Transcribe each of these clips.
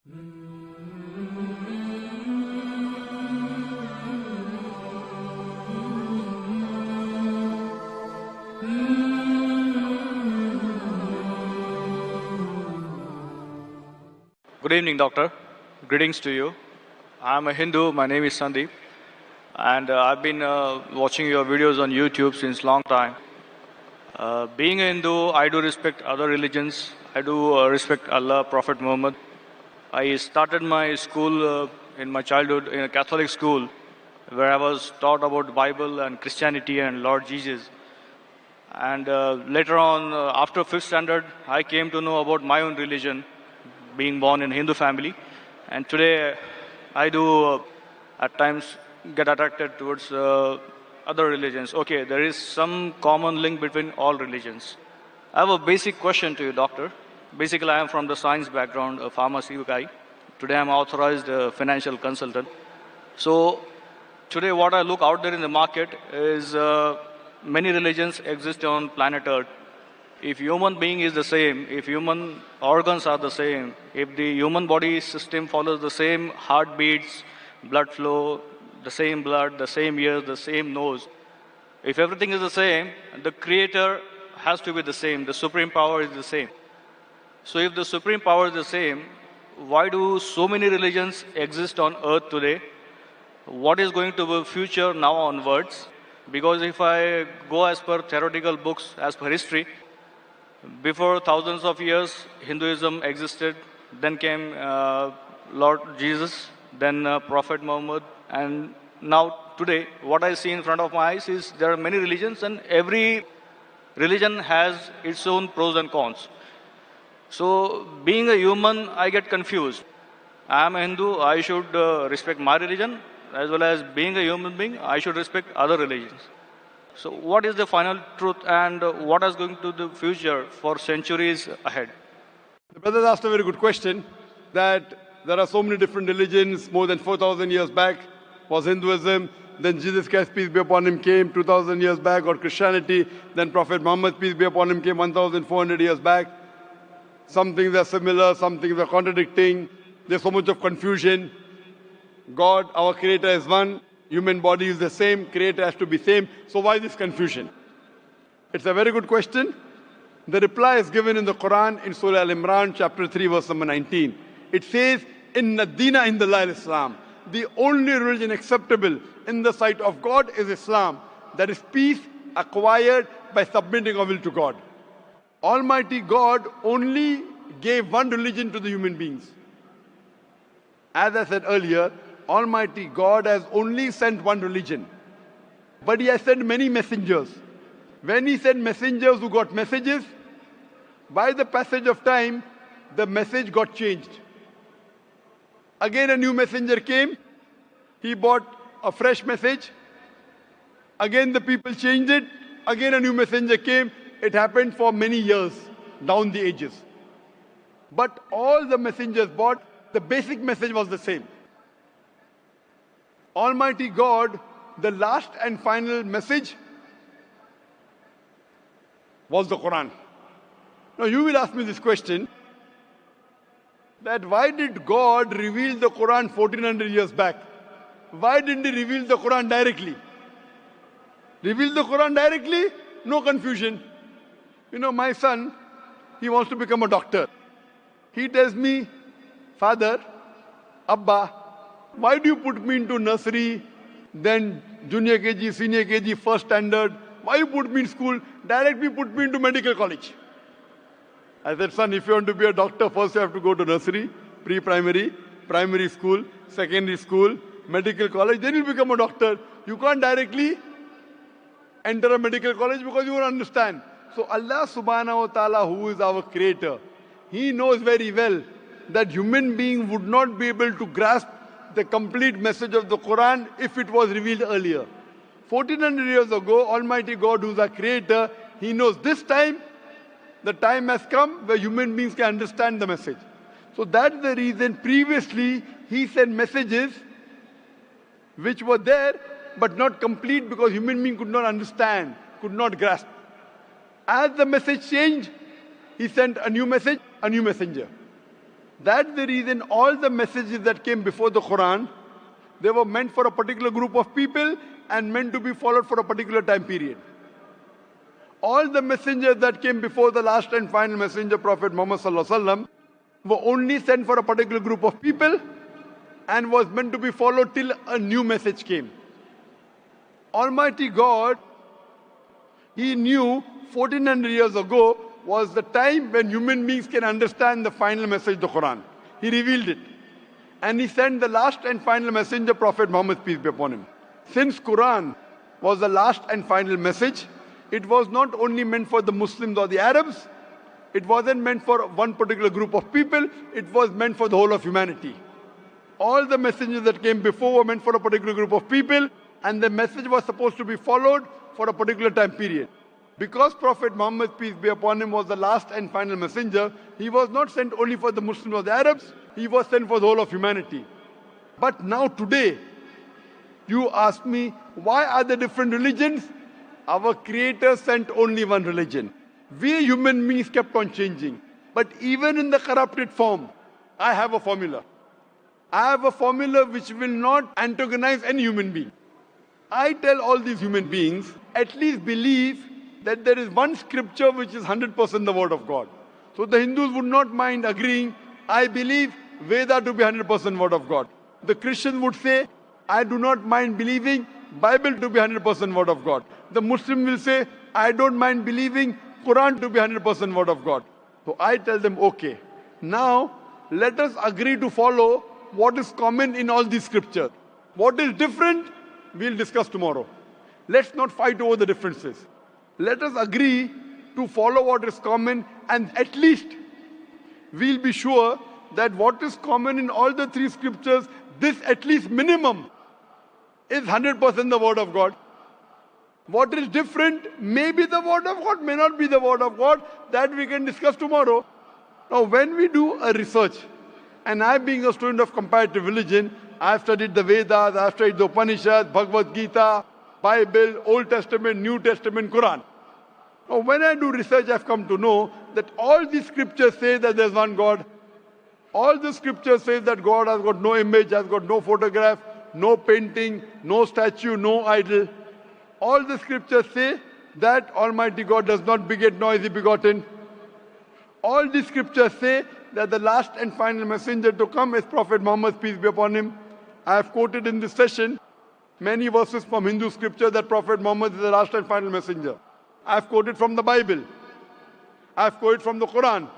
Good evening, doctor. Greetings to you. I'm a Hindu. My name is Sandeep, and I've been watching your videos on YouTube since long time. Being a Hindu, I do respect other religions. I do respect Allah, Prophet Muhammad. I started my school in my childhood in a Catholic school, where I was taught about Bible and Christianity and Lord Jesus. And later on, after fifth standard, I came to know about my own religion, being born in a Hindu family. And today, I do at times get attracted towards other religions. Okay, there is some common link between all religions. I have a basic question to you, doctor. Basically, I am from the science background, a pharmacy guy. Today, I'm authorized financial consultant. So, today, what I look out there in the market is many religions exist on planet Earth. If human being is the same, if human organs are the same, if the human body system follows the same heartbeats, blood flow, the same blood, the same ears, the same nose, if everything is the same, the creator has to be the same, the supreme power is the same. So if the supreme power is the same, why do so many religions exist on earth today? What is going to be future now onwards? Because if I go as per theoretical books, as per history, before thousands of years, Hinduism existed. Then came Lord Jesus, then Prophet Muhammad, and now today, what I see in front of my eyes is there are many religions, and every religion has its own pros and cons. So, being a human, I get confused. I am a Hindu. I should respect my religion, as well as being a human being, I should respect other religions. So, what is the final truth, and what is going to the future for centuries ahead? The brother asked a very good question, that there are so many different religions. More than 4,000 years back was Hinduism. Then Jesus Christ, peace be upon him, came 2,000 years back, or Christianity. Then Prophet Muhammad, peace be upon him, came 1,400 years back. Some things are similar, some things are contradicting. There's so much of confusion. God, our creator, is one. Human body is the same. Creator has to be same. So why this confusion? It's a very good question. The reply is given in the Quran in Surah Al-Imran, chapter 3, verse number 19. It says, Inna Dina Indallah Islam. The only religion acceptable in the sight of God is Islam. That is peace acquired by submitting our will to God. Almighty God only gave one religion to the human beings. As I said earlier, Almighty God has only sent one religion. But He has sent many messengers. When He sent messengers who got messages, by the passage of time, the message got changed. Again a new messenger came. He brought a fresh message. Again the people changed it. Again a new messenger came. It happened for many years, down the ages. But all the messengers brought, the basic message was the same. Almighty God, the last and final message was the Quran. Now you will ask me this question, that why did God reveal the Quran 1400 years back? Why didn't He reveal the Quran directly? Reveal the Quran directly? No confusion. You know, my son, he wants to become a doctor. He tells me, Father, Abba, why do you put me into nursery, then junior KG, senior KG, first standard? Why you put me in school? Directly put me into medical college. I said, son, if you want to be a doctor, first you have to go to nursery, pre-primary, primary school, secondary school, medical college, then you'll become a doctor. You can't directly enter a medical college because you won't understand. So Allah subhanahu wa ta'ala, who is our creator, He knows very well that human being would not be able to grasp the complete message of the Quran if it was revealed earlier. 1400 years ago, Almighty God, who is our creator, He knows this time, the time has come where human beings can understand the message. So that's the reason previously He sent messages which were there but not complete because human being could not understand, could not grasp. As the message changed, He sent a new message, a new messenger. That's the reason all the messages that came before the Quran, they were meant for a particular group of people and meant to be followed for a particular time period. All the messengers that came before the last and final messenger, Prophet Muhammad Sallallahu Alaihi Wasallam, were only sent for a particular group of people and was meant to be followed till a new message came. Almighty God, He knew 1400 years ago was the time when human beings can understand the final message, the Quran. He revealed it. And He sent the last and final messenger, Prophet Muhammad, peace be upon him. Since Quran was the last and final message, it was not only meant for the Muslims or the Arabs, it wasn't meant for one particular group of people, it was meant for the whole of humanity. All the messengers that came before were meant for a particular group of people, and the message was supposed to be followed for a particular time period. Because Prophet Muhammad, peace be upon him, was the last and final messenger, he was not sent only for the Muslims or the Arabs, he was sent for the whole of humanity. But now today, you ask me, why are there different religions? Our Creator sent only one religion. We human beings kept on changing. But even in the corrupted form, I have a formula. I have a formula which will not antagonize any human being. I tell all these human beings, at least believe that there is one scripture which is 100% the word of God. So the Hindus would not mind agreeing, I believe Veda to be 100% word of God. The Christians would say, I do not mind believing Bible to be 100% word of God. The Muslim will say, I don't mind believing Quran to be 100% word of God. So I tell them, okay, now let us agree to follow what is common in all these scriptures. What is different, we'll discuss tomorrow. Let's not fight over the differences. Let us agree to follow what is common, and at least we'll be sure that what is common in all the three scriptures, this at least minimum is 100% the word of God. What is different may be the word of God, may not be the word of God. That we can discuss tomorrow. Now, when we do a research, and I being a student of comparative religion, I've studied the Vedas, I've studied the Upanishads, Bhagavad Gita, Bible, Old Testament, New Testament, Quran. Now, when I do research, I've come to know that all these scriptures say that there's one God. All the scriptures say that God has got no image, has got no photograph, no painting, no statue, no idol. All the scriptures say that Almighty God does not beget nor is He begotten. All the scriptures say that the last and final messenger to come is Prophet Muhammad, peace be upon him. I have quoted in this session many verses from Hindu scripture that Prophet Muhammad is the last and final messenger. I have quoted from the Bible. I have quoted from the Quran.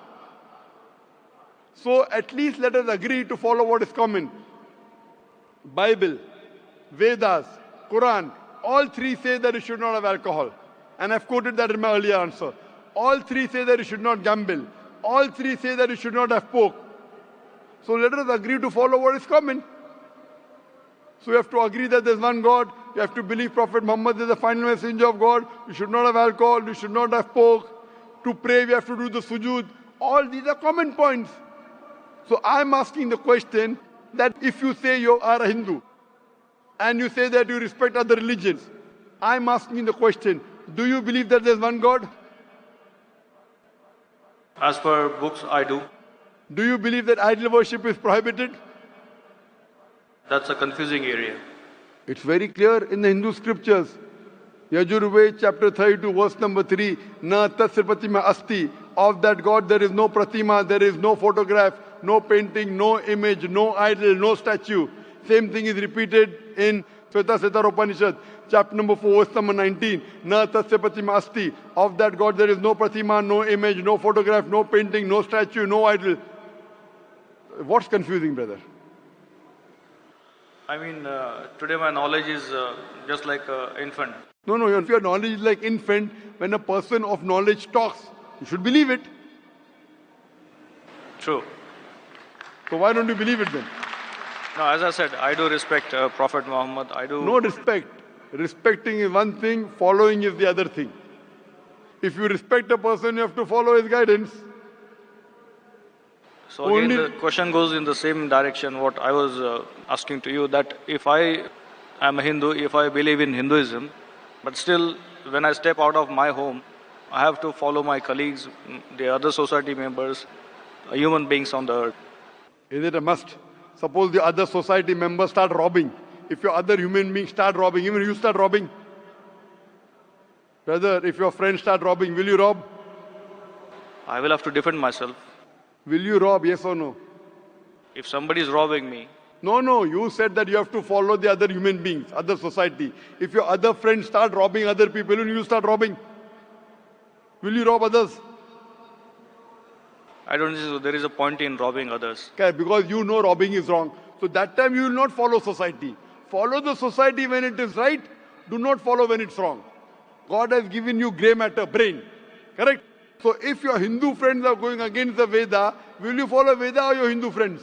So at least let us agree to follow what is common. Bible, Vedas, Quran, all three say that you should not have alcohol. And I've quoted that in my earlier answer. All three say that you should not gamble. All three say that you should not have pork. So let us agree to follow what is common. So you have to agree that there's one God. You have to believe Prophet Muhammad is the final messenger of God. You should not have alcohol. You should not have pork. To pray, we have to do the sujood. All these are common points. So I'm asking the question that if you say you are a Hindu and you say that you respect other religions, I'm asking the question, do you believe that there's one God? As per books, I do. Do you believe that idol worship is prohibited? That's a confusing area. It's very clear in the Hindu scriptures. Yajurved chapter 32 verse number 3. Na tasya pratima asti. Of that God there is no pratima, there is no photograph, no painting, no image, no idol, no statue. Same thing is repeated in Shveta Upanishad, chapter number 4, verse number 19. Na tasya pratima asti. Of that God there is no pratima, no image, no photograph, no painting, no statue, no idol. What's confusing, brother? I mean, today my knowledge is just like an infant. No, if your knowledge is like infant, when a person of knowledge talks, you should believe it. True. So why don't you believe it then? No, as I said, I do respect Prophet Muhammad. I do. No respect. Respecting is one thing, following is the other thing. If you respect a person, you have to follow his guidance. So again, the question goes in the same direction what I was asking to you, that if I am a Hindu, if I believe in Hinduism, but still when I step out of my home, I have to follow my colleagues, the other society members, human beings on the earth. Is it a must? Suppose the other society members start robbing. If your other human beings start robbing, even you start robbing. Brother, if your friends start robbing, will you rob? I will have to defend myself. Will you rob, yes or no? If somebody is robbing me, No, you said that you have to follow the other human beings, other society. If your other friends start robbing other people, will you start robbing? Will you rob others? I don't think so. There is a point in robbing others. Okay, because you know robbing is wrong. So that time you will not follow society. Follow the society when it is right. Do not follow when it's wrong. God has given you grey matter, brain. Correct? So if your Hindu friends are going against the Veda, will you follow Veda or your Hindu friends?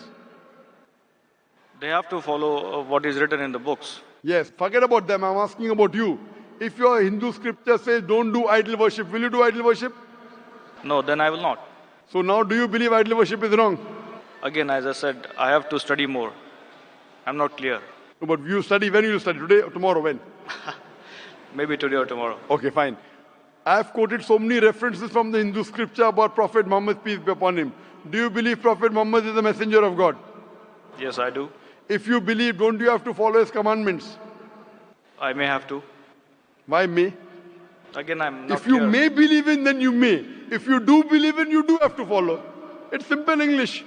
They have to follow what is written in the books. Yes, forget about them. I'm asking about you. If your Hindu scripture says don't do idol worship, will you do idol worship? No, then I will not. So now do you believe idol worship is wrong? Again, as I said, I have to study more. I'm not clear. No, but you study, when you study? Today or tomorrow? When? Maybe today or tomorrow. Okay, fine. I have quoted so many references from the Hindu scripture about Prophet Muhammad, peace be upon him. Do you believe Prophet Muhammad is the messenger of God? Yes, I do. If you believe, don't you have to follow his commandments? I may have to. Why may? Again, I'm not If you clear. may believe in, then you may. If you do believe in, you do have to follow. It's simple English.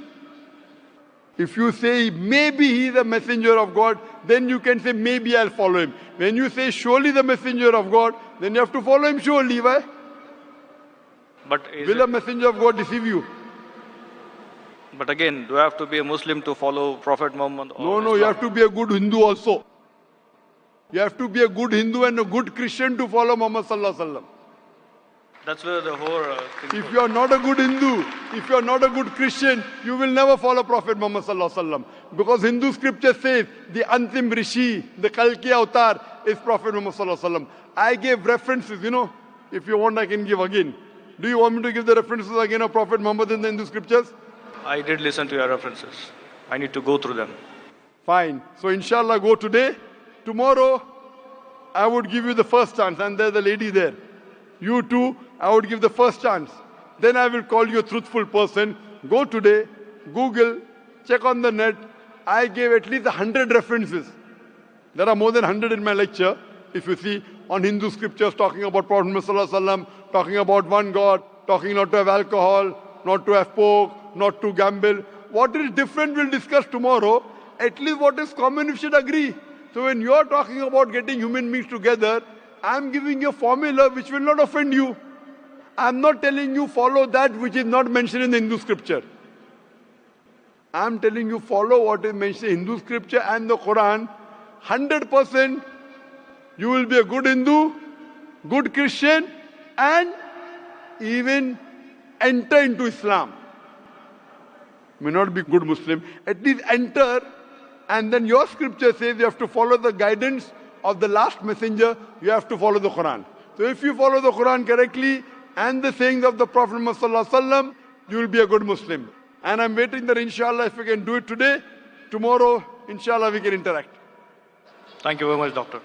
If you say maybe he is a messenger of God, then you can say maybe I'll follow him. When you say surely the messenger of God, then you have to follow him surely. Why? But, is Will a it, messenger of God deceive you? but again, do I have to be a Muslim to follow Prophet Muhammad? Or No, you Islam? have to be a good Hindu also. You have to be a good Hindu and a good Christian to follow Muhammad Sallallahu Alaihi Wasallam. That's where the whole thing If goes. you are not a good Hindu, if you are not a good Christian, you will never follow Prophet Muhammad Sallallahu Alaihi Wasallam. Because Hindu scripture says the Antim Rishi, the Kalki avatar is Prophet Muhammad Sallallahu Alaihi Wasallam. I gave references, If you want, I can give again. Do you want me to give the references again of Prophet Muhammad in the Hindu scriptures? I did listen to your references. I need to go through them. Fine. So inshallah go today. Tomorrow, I would give you the first chance. And there's a lady there. You too, I would give the first chance. Then I will call you a truthful person. Go today, Google, check on the net. I gave at least 100 references. There are more than 100 in my lecture. If you see on Hindu scriptures talking about Prophet Muhammad Sallallahu Alaihi Wasallam, talking about one God, talking not to have alcohol, not to have pork, not to gamble. What is different we'll discuss tomorrow. At least what is common we should agree. So when you are talking about getting human beings together, I'm giving you a formula which will not offend you. I'm not telling you follow that which is not mentioned in the Hindu scripture. I'm telling you follow what is mentioned in Hindu scripture and the Quran. 100% you will be a good Hindu, good Christian, and even enter into Islam. May not be good Muslim, at least enter, and then your scripture says you have to follow the guidance of the last messenger, you have to follow the Quran. So if you follow the Quran correctly and the sayings of the Prophet Muhammad Sallallahu Alaihi Wasallam, you will be a good Muslim. And I'm waiting that inshallah if we can do it today, tomorrow inshallah we can interact. Thank you very much, doctor.